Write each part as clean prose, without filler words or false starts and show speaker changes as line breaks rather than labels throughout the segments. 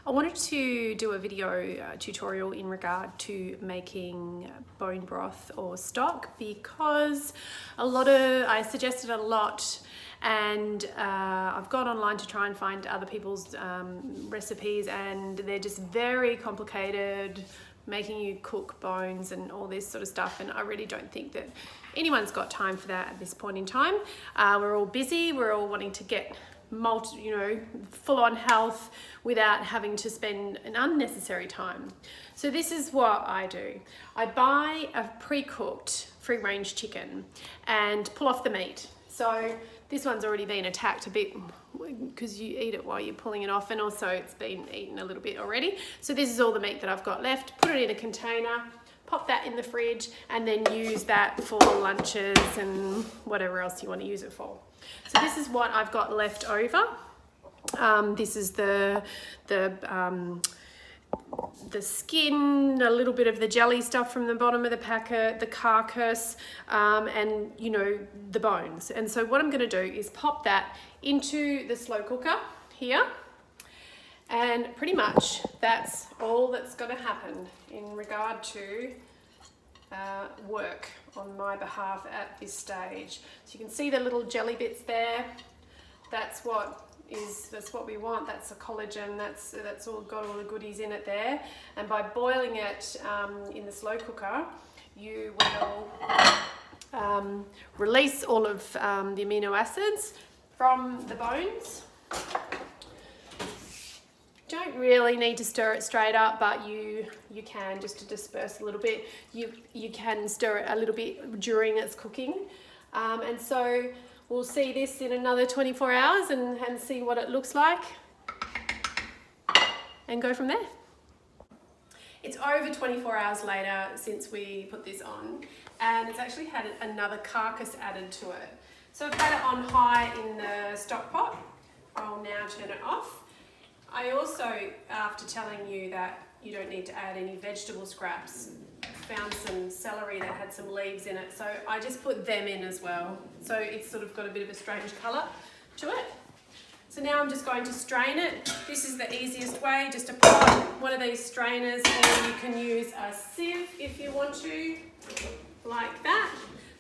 I wanted to do a video tutorial in regard to making bone broth or stock because I suggested a lot, and I've gone online to try and find other people's recipes, and they're just very complicated, making you cook bones and all this sort of stuff, and I really don't think that anyone's got time for that at this point in time. We're all busy, we're all wanting to get full-on health without having to spend an unnecessary time. So this is what I do. I buy a pre-cooked free-range chicken and pull off the meat. So this one's already been attacked a bit because you eat it while you're pulling it off, and also it's been eaten a little bit already. So this is all the meat that I've got left. Put it in a container, pop that in the fridge, and then use that for lunches and whatever else you want to use it for. So this is what I've got left over. This is the skin, a little bit of the jelly stuff from the bottom of the packet, the carcass, and the bones. And so what I'm going to do is pop that into the slow cooker here, and pretty much that's all that's going to happen in regard to work on my behalf at this stage. So you can see the little jelly bits there. That's what we want. That's a collagen. That's all got all the goodies in it there. And by boiling it in the slow cooker, you will release all of the amino acids from the bones. Don't really need to stir it straight up, but you can, just to disperse a little bit. You can stir it a little bit during its cooking, and so we'll see this in another 24 hours and see what it looks like and go from there. It's over 24 hours later since we put this on, and it's actually had another carcass added to it. So I've had it on high in the stock pot. I'll now turn it off. I also, after telling you that you don't need to add any vegetable scraps, found some celery that had some leaves in it, so I just put them in as well. So it's sort of got a bit of a strange colour to it. So now I'm just going to strain it. This is the easiest way, just to put one of these strainers, or you can use a sieve if you want to, like that.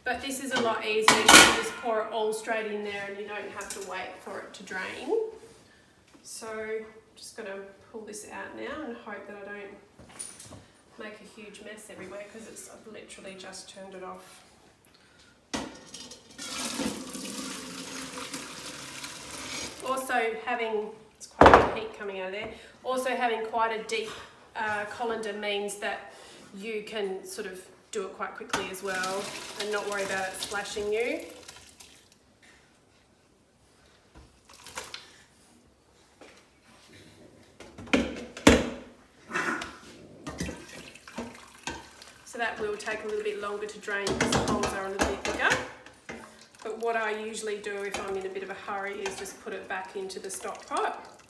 But this is a lot easier. You can just pour it all straight in there and you don't have to wait for it to drain. So I'm just going to pull this out now and hope that I don't make a huge mess everywhere, because I've literally just turned it off. Also it's quite a bit of heat coming out of there. Also having quite a deep colander means that you can sort of do it quite quickly as well and not worry about it splashing you. So that will take a little bit longer to drain because the holes are a little bit bigger. But what I usually do if I'm in a bit of a hurry is just put it back into the stock pot.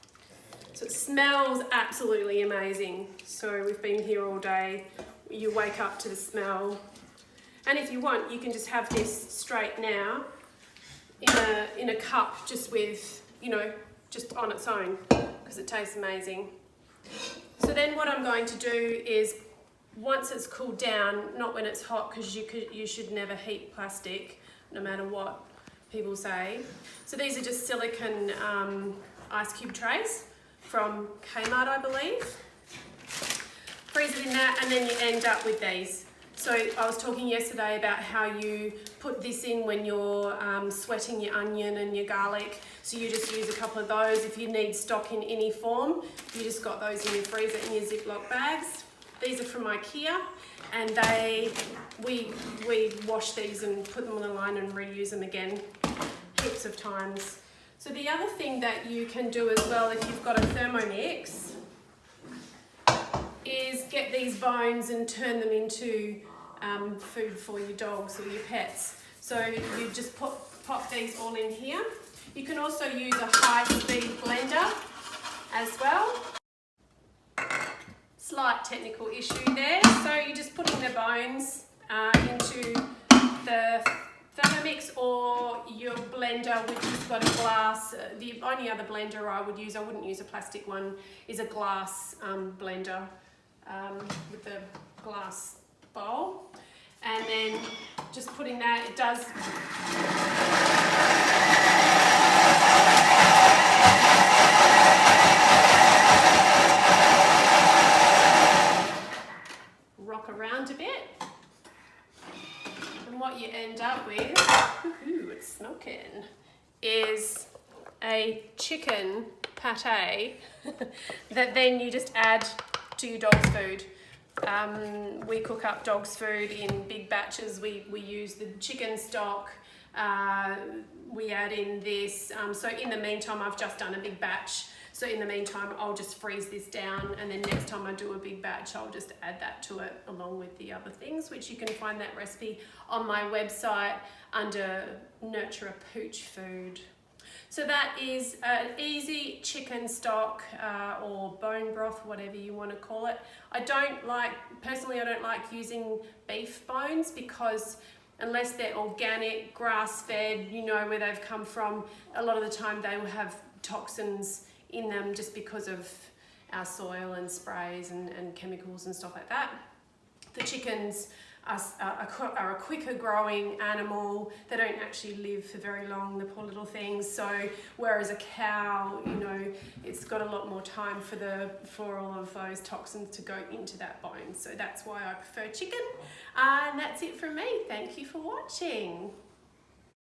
So it smells absolutely amazing. So we've been here all day. You wake up to the smell. And if you want, you can just have this straight now in a cup, just with, just on its own, because it tastes amazing. So then what I'm going to do is, once it's cooled down, not when it's hot, because you should never heat plastic, no matter what people say. So these are just silicone ice cube trays from Kmart, I believe. Freeze it in that, and then you end up with these. So I was talking yesterday about how you put this in when you're sweating your onion and your garlic. So you just use a couple of those. If you need stock in any form, you just got those in your freezer in your Ziploc bags. These are from IKEA, and we wash these and put them on the line and reuse them again heaps of times. So the other thing that you can do as well, if you've got a Thermomix, is get these bones and turn them into food for your dogs or your pets. So you just pop these all in here. You can also use a high-speed blender as well. Slight technical issue there. So you're just putting the bones into the Thermomix or your blender, which has got a glass. The only other blender I would use, I wouldn't use a plastic one, is a glass blender with the glass bowl. And then just putting that, it does rock around a bit. And what you end up with, it's smoking, is a chicken pate that then you just add to your dog's food. We cook up dog's food in big batches. We use the chicken stock, we add in this. So in the meantime, I've just done a big batch. So in the meantime, I'll just freeze this down, and then next time I do a big batch, I'll just add that to it along with the other things, which you can find that recipe on my website under Nurture a Pooch Food. So that is an easy chicken stock or bone broth, whatever you want to call it. Personally, I don't like using beef bones because unless they're organic, grass-fed, you know where they've come from, a lot of the time they will have toxins in them just because of our soil and sprays and chemicals and stuff like that. The chickens are a quicker growing animal. They don't actually live for very long, the poor little things. So whereas a cow, you know, it's got a lot more time for all of those toxins to go into that bone. So that's why I prefer chicken. And that's it from me. Thank you for watching.